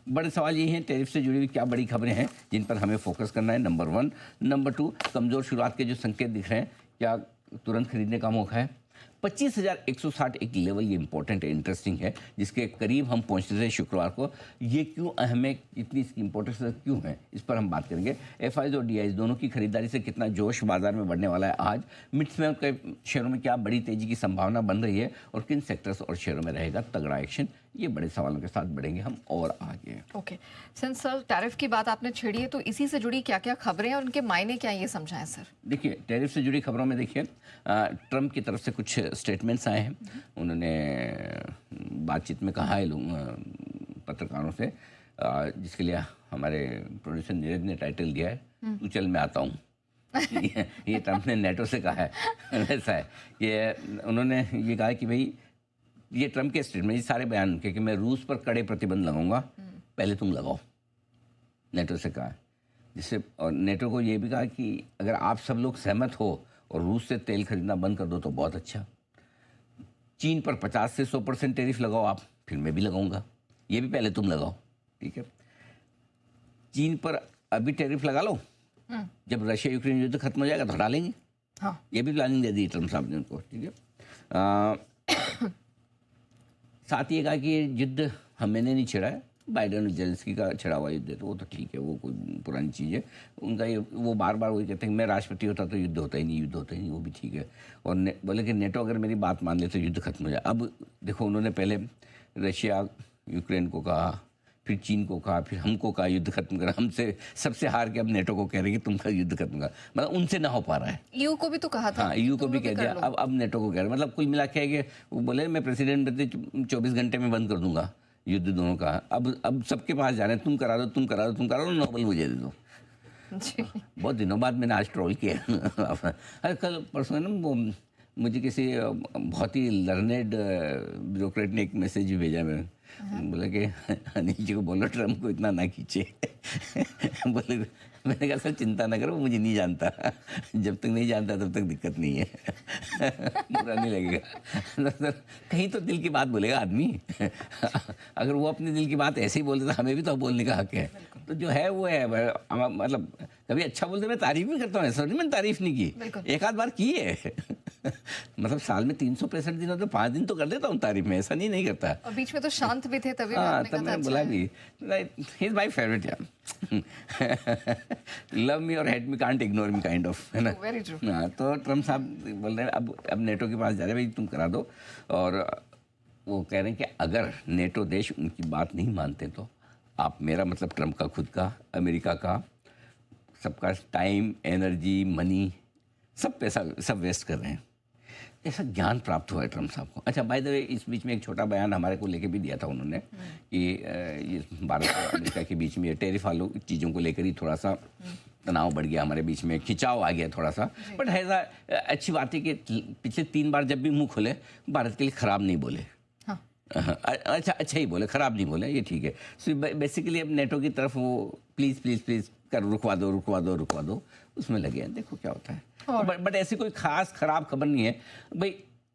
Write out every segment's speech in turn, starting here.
बड़े सवाल ये हैं, टैरिफ से जुड़ी हुई क्या बड़ी खबरें हैं जिन पर हमें फोकस करना है, नंबर 1। नंबर 2, कमज़ोर शुरुआत के जो संकेत दिख रहे हैं, क्या तुरंत खरीदने का मौका है? 25,160 एक लेवल, ये इंपॉर्टेंट है, इंटरेस्टिंग है, जिसके करीब हम पहुंचते थे शुक्रवार को। ये क्यों अहम है, इतनी इसकी इंपॉर्टेंस क्यों है, इस पर हम बात करेंगे। एफआईज और डीआईज दोनों की खरीदारी से कितना जोश बाजार में बढ़ने वाला है आज, मिड स्मॉल के शेयरों में क्या बड़ी तेजी की संभावना बन रही है, और किन सेक्टर्स और शेयरों में रहेगा तगड़ा एक्शन, ये बड़े सवालों के साथ बढ़ेंगे हम और आगे। ओके सिंस सर टैरिफ की बात आपने छेड़ी है, तो इसी से जुड़ी क्या क्या खबरें हैं और उनके मायने क्या है, ये समझाएं सर। देखिए, टैरिफ से जुड़ी खबरों में देखिए, ट्रंप की तरफ से कुछ स्टेटमेंट्स आए हैं। उन्होंने बातचीत में कहा है पत्रकारों से, जिसके लिए हमारे प्रोड्यूसर नीरज ने टाइटल दिया है, तू चल मैं आता हूँ। ये ट्रंप ने नेटो से कहा है। वैसा है, ये उन्होंने ये कहा कि भाई, ये ट्रंप के स्टेटमेंट, ये सारे बयान उनके, कि मैं रूस पर कड़े प्रतिबंध लगाऊंगा, पहले तुम लगाओ, नेटो से कहा। जिससे, और नेटो को ये भी कहा कि अगर आप सब लोग सहमत हो और रूस से तेल खरीदना बंद कर दो तो बहुत अच्छा। चीन पर 50 से 100% टैरिफ लगाओ आप, फिर मैं भी लगाऊंगा, ये भी पहले तुम लगाओ, ठीक है। चीन पर अभी टैरिफ लगा लो, जब रशिया यूक्रेन युद्ध खत्म हो जाएगा तो हटा लेंगे। हाँ, ये भी प्लानिंग दे दी ट्रम्प साहब ने उनको, ठीक है। साथ ही कहा कि ये युद्ध मैंने नहीं छेड़ा है, बाइडेन और जेलेंस्की का छिड़ा हुआ युद्ध है, तो वो तो ठीक है, वो कोई पुरानी चीज़ है उनका। ये वो बार बार वही कहते हैं, मैं राष्ट्रपति होता तो युद्ध होता ही नहीं, युद्ध होता ही नहीं, वो भी ठीक है। और बोले कि नेटो अगर मेरी बात मान ले तो युद्ध खत्म हो जाए। अब देखो, उन्होंने पहले रशिया यूक्रेन को कहा, फिर चीन को कहा, फिर हमको कहा युद्ध खत्म करा, हमसे सबसे हार के अब नेटो को कह रहे हैं कि तुम युद्ध खत्म करा, मतलब उनसे ना हो पा रहा है। ईयू को भी तो कहा था। हाँ, ईयू को भी कह दिया, अब नेटो को कह रहे हैं। मतलब कुल मिला के है कि वो बोले मैं प्रेसिडेंट बनते 24 घंटे में बंद कर दूंगा युद्ध दोनों का। अब सबके पास जा रहे हैं, तुम करा दो, तुम करा दो, तुम करा दो, नोबेल मुझे दे दो। बहुत दिनों बाद मैंने आज ट्रोल किया। अरे कल परसों ना वो मुझे किसी बहुत ही लर्नेड ब्यूरोक्रेट ने एक मैसेज भी भेजा, मैं बोला कि अनिल जी को बोलो ट्रम्प को इतना ना खींचे। बोले, मैंने कहा सर चिंता ना करो, मुझे नहीं जानता, जब तक नहीं जानता तब तक दिक्कत नहीं है। बुरा नहीं लगेगा। सर कहीं तो दिल की बात बोलेगा आदमी। अगर वो अपने दिल की बात ऐसे ही बोलते तो हमें भी तो बोलने का हक है। तो जो है वो है, मतलब कभी अच्छा बोलते मैं तारीफ भी करता हूँ, ऐसा नहीं मैंने तारीफ नहीं की, एक आध बार की है। मतलब साल में 365 दिन हो तो 5 दिन तो कर देता हूँ तारीफ में, ऐसा नहीं करता। और बीच में तो शांत भी थे, तभी हाँ, तब मैंने बोला भी, ही इज माय फेवरेट यार, लव मी और hate me, can't ignore me kind of, है ना। हाँ, तो ट्रम्प साहब बोल रहे हैं अब नेटो के पास जा रहे हैं, भाई तुम करा दो। और वो कह रहे हैं कि अगर नेटो देश उनकी बात नहीं मानते तो आप, मेरा मतलब ट्रम्प का खुद का, अमेरिका का, सबका टाइम, एनर्जी, मनी, सब पैसा सब वेस्ट कर रहे हैं। ऐसा ज्ञान प्राप्त हुआ है ट्रम्प साहब को। अच्छा, बाय द वे, इस बीच में एक छोटा बयान हमारे को लेके भी दिया था उन्होंने कि ये भारत और अमेरिका के बीच में टैरिफ वालों चीज़ों को लेकर ही थोड़ा सा तनाव बढ़ गया, हमारे बीच में खिंचाव आ गया थोड़ा सा। बट ऐसा अच्छी बात है कि पिछले 3 बार जब भी मुँह खोले, भारत के लिए ख़राब नहीं बोले। अच्छा ही बोले, ख़राब नहीं बोले, ये ठीक है। सो बेसिकली अब नेटो की तरफ वो प्लीज़ प्लीज़ प्लीज़ कर रुकवा दो, उसमें लगे हैं, देखो क्या होता है। बट ऐसी कोई खास खराब खबर नहीं है भाई।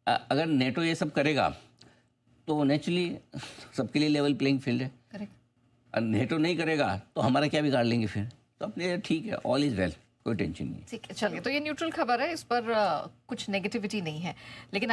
अगर नेटो ये सब करेगा तो नेचुरली सबके लिए लेवल प्लेइंग फील्ड है। करेक्ट। नेटो नहीं करेगा तो हमारा क्या बिगाड़ लेंगे फिर, तो अपने ठीक है, ऑल इज वेल, कोई टेंशन नहीं। ठीक है, चलिए, तो ये न्यूट्रल खबर है, इस पर कुछ नेगेटिविटी नहीं है, लेकिन